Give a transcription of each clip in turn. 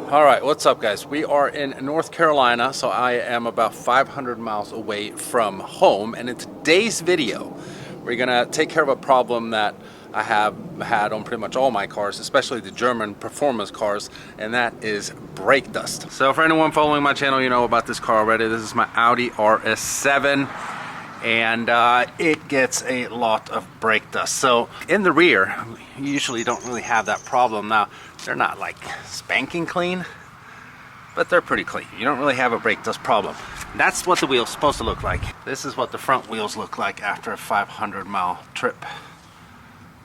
All right, what's up guys? We are in North Carolina, so I am about 500 miles away from home, and in today's video we're gonna take care of a problem that I have had on pretty much all my cars, especially the German performance cars, and that is brake dust. So for anyone following my channel, you know about this car already. This is my Audi RS7, and it gets a lot of brake dust. So in the rear, you usually don't really have that problem. Now, they're not like spanking clean, but they're pretty clean. You don't really have a brake dust problem. That's what the wheel's supposed to look like. This is what the front wheels look like after a 500-mile trip.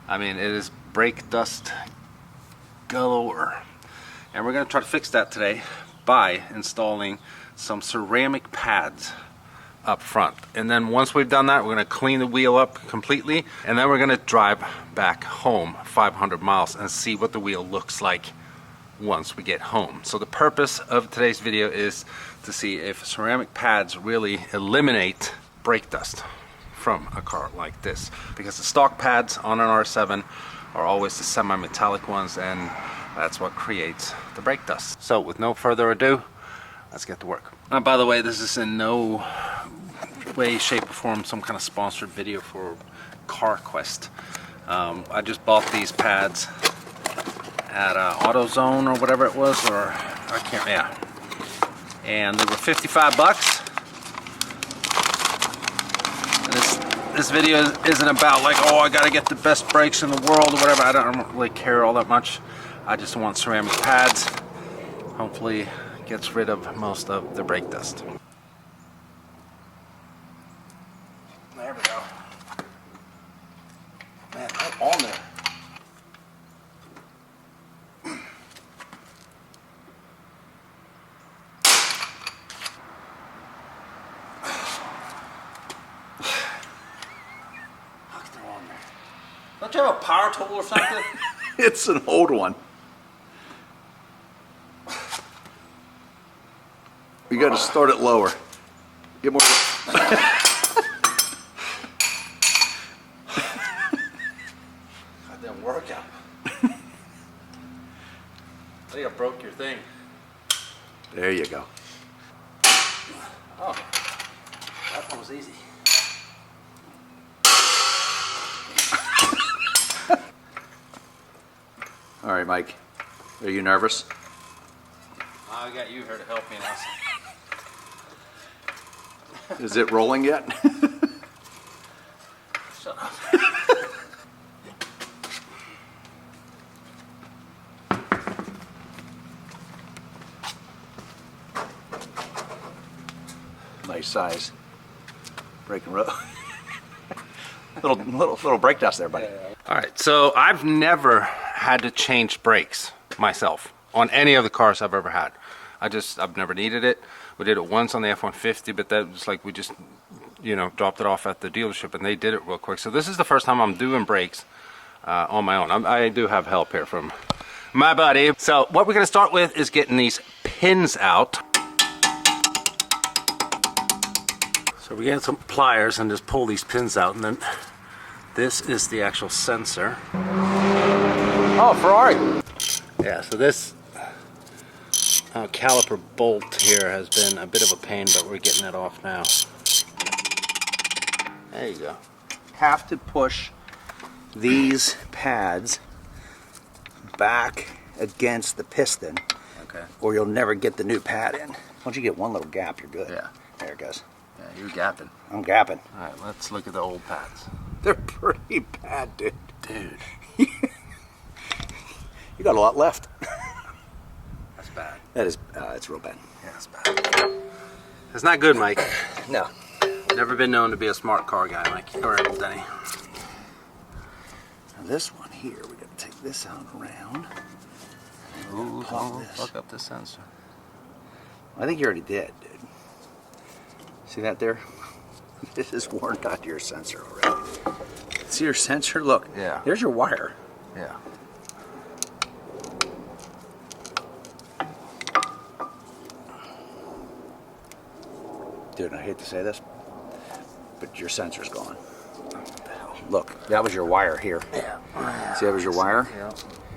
I mean, it is brake dust galore. And we're gonna try to fix that today by installing some ceramic pads up front. And then once we've done that, we're gonna clean the wheel up completely, and then we're gonna drive back home 500 miles and see what the wheel looks like once we get home. So the purpose of today's video is to see if ceramic pads really eliminate brake dust from a car like this, because the stock pads on an R7 are always the semi-metallic ones, and that's what creates the brake dust. So with no further ado, let's get to work. By the way, this is in no way, shape, or form some kind of sponsored video for CarQuest. I just bought these pads at AutoZone or whatever it was, or I can't, yeah. And they were 55 bucks. And this video isn't about like, oh, I gotta get the best brakes in the world or whatever. I don't really care all that much. I just want ceramic pads. Hopefully gets rid of most of the brake dust. There we go. Man, right on there. Fuck, they're on there. Don't you have a power tool or something? It's an old one. You got to start it lower. Get more. Goddamn workout. I think I broke your thing. There you go. Oh, that one was easy. All right, Mike. Are you nervous? I got you here to help me now. Is it rolling yet? Shut up. Nice size. Brake and roll. little brake dust there, buddy. All right, so I've never had to change brakes myself on any of the cars I've ever had. I've never needed it. We did it once on the F-150, but that was like we just, you know, dropped it off at the dealership and they did it real quick. So this is the first time I'm doing brakes on my own. I do have help here from my buddy. So what we're gonna start with is getting these pins out. So we're getting some pliers and just pull these pins out, and then this is the actual sensor. Oh, Ferrari. Yeah, so this caliper bolt here has been a bit of a pain, but we're getting it off now. There you go. Have to push these pads back against the piston, Okay. or you'll never get the new pad in. Once you get one little gap, you're good. Yeah. There it goes. Yeah, you're gapping. I'm gapping. All right, let's look at the old pads. They're pretty bad, dude. Dude. You got a lot left. That's bad. That is, it's real bad. Yeah, that's bad. It's not good, Mike. No. Never been known to be a smart car guy, Mike. Or Denny. Now this one here, we got to take this out and around. Ooh, pop don't this. fuck up the sensor. I think you already did, dude. See that there? This is worn out to your sensor already. See your sensor? Look. Yeah. There's your wire. Yeah. Dude, I hate to say this, but your sensor's gone. Look, that was your wire here. Yeah. See, that was your wire? Yeah.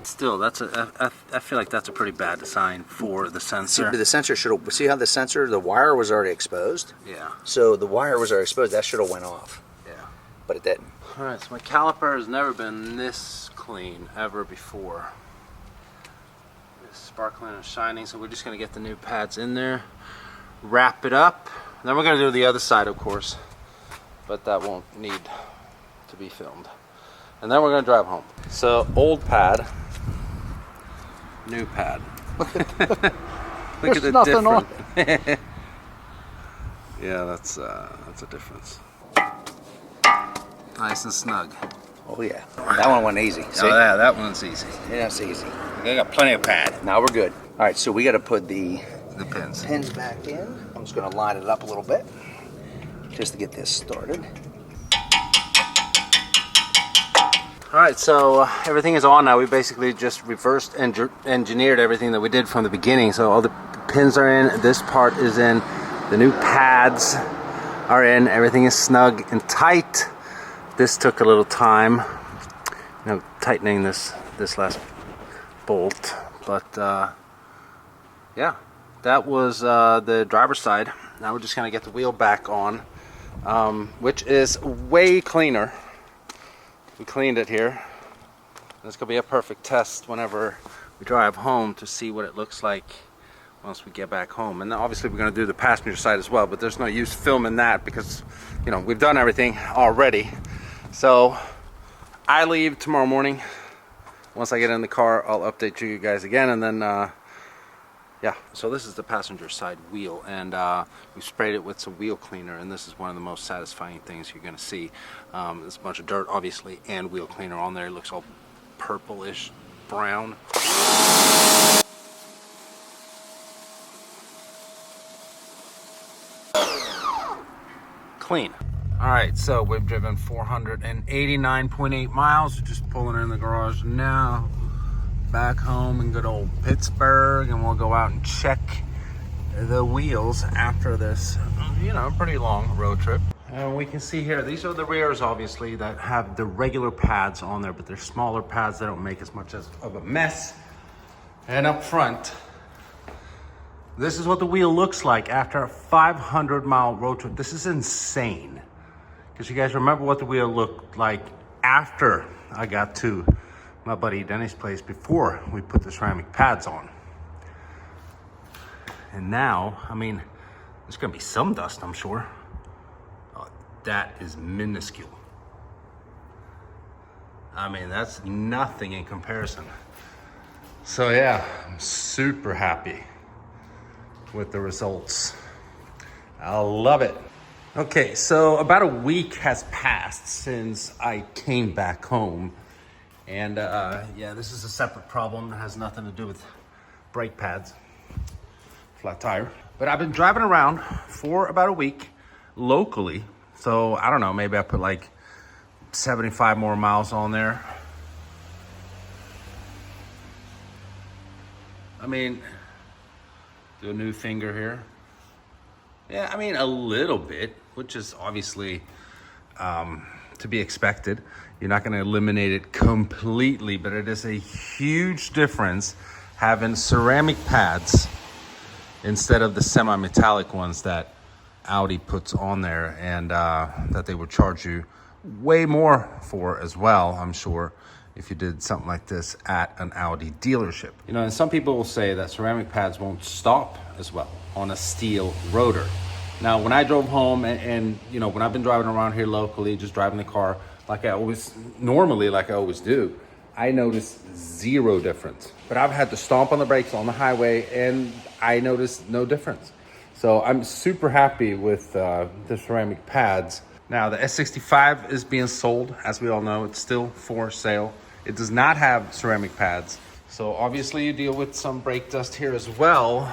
still, that's I feel like that's a pretty bad design for the sensor. See, the sensor should have, see how the sensor, the wire was already exposed? Yeah. So the wire was already exposed, that should have went off. Yeah. But it didn't. All right, so my caliper has never been this clean ever before. It's sparkling and shining, so we're just gonna get the new pads in there, wrap it up, then we're gonna do the other side, of course, but that won't need to be filmed. And then we're gonna drive home. So old pad, new pad. Look at the difference. Yeah, that's a difference. Nice and snug. Oh yeah, that one went easy. See? Oh yeah, that one's easy. Yeah, it's easy. I got plenty of pad. Now we're good. All right, so we got to put the pins back in. I'm just going to line it up a little bit just to get this started. All right, so everything is on now. We basically just reversed engineered everything that we did from the beginning. So all the pins are in, this part is in, the new pads are in, everything is snug and tight. This took a little time, tightening this last bolt, but yeah, that was the driver's side. Now we're just gonna get the wheel back on, which is way cleaner. We cleaned it here. And it's gonna be a perfect test whenever we drive home to see what it looks like once we get back home. And then obviously we're gonna do the passenger side as well, but there's no use filming that because we've done everything already. So I leave tomorrow morning. Once I get in the car, I'll update you guys again, and then yeah. So this is the passenger side wheel, and we sprayed it with some wheel cleaner, and this is one of the most satisfying things you're gonna see. There's a bunch of dirt obviously and wheel cleaner on there. It looks all purplish brown. Clean. All right, so we've driven 489.8 miles. We're just pulling in the garage now. Back home in good old Pittsburgh, and we'll go out and check the wheels after this, pretty long road trip. And we can see here, these are the rears, obviously, that have the regular pads on there, but they're smaller pads. They don't make as much of a mess. And up front, this is what the wheel looks like after a 500-mile road trip. This is insane. Because you guys remember what the wheel looked like after I got to my buddy Denny's place before we put the ceramic pads on. And now, there's gonna be some dust, I'm sure. Oh, that is minuscule. That's nothing in comparison. So yeah, I'm super happy with the results. I love it. Okay, so about a week has passed since I came back home. And yeah, this is a separate problem. It has nothing to do with brake pads, flat tire. But I've been driving around for about a week locally. So I don't know, maybe I put like 75 more miles on there. Do a new finger here. Yeah, a little bit, which is obviously to be expected. You're not going to eliminate it completely, but it is a huge difference having ceramic pads instead of the semi-metallic ones that Audi puts on there, and that they would charge you way more for as well, I'm sure, if you did something like this at an Audi dealership. And some people will say that ceramic pads won't stop as well on a steel rotor. Now, when I drove home and when I've been driving around here locally, just driving the car like I always do, I noticed zero difference. But I've had to stomp on the brakes on the highway and I noticed no difference. So I'm super happy with the ceramic pads. Now, the S65 is being sold, as we all know. It's still for sale. It does not have ceramic pads. So obviously you deal with some brake dust here as well.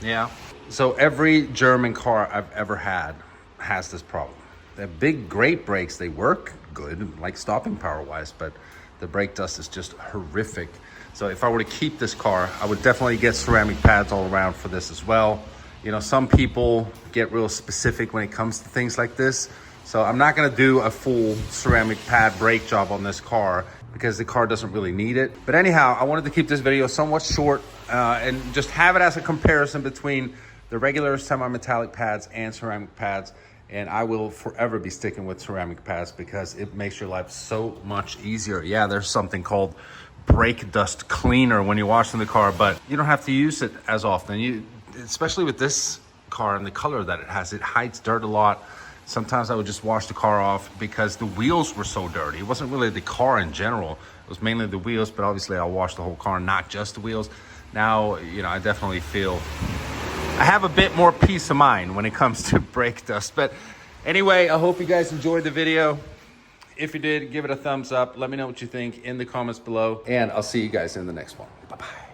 Yeah. So every German car I've ever had has this problem. They're big, great brakes. They work good, like stopping power wise, but the brake dust is just horrific. So if I were to keep this car, I would definitely get ceramic pads all around for this as well. Some people get real specific when it comes to things like this. So I'm not gonna do a full ceramic pad brake job on this car. because the car doesn't really need it. But anyhow, I wanted to keep this video somewhat short and just have it as a comparison between the regular semi-metallic pads and ceramic pads. And I will forever be sticking with ceramic pads because it makes your life so much easier. Yeah, there's something called brake dust cleaner when you're washing the car, but you don't have to use it as often. Especially with this car and the color that it has, it hides dirt a lot. Sometimes I would just wash the car off because the wheels were so dirty. It wasn't really the car in general. It was mainly the wheels, but obviously I'll wash the whole car, not just the wheels. Now, you know, I definitely feel I have a bit more peace of mind when it comes to brake dust. But anyway, I hope you guys enjoyed the video. If you did, give it a thumbs up. Let me know what you think in the comments below. And I'll see you guys in the next one. Bye-bye.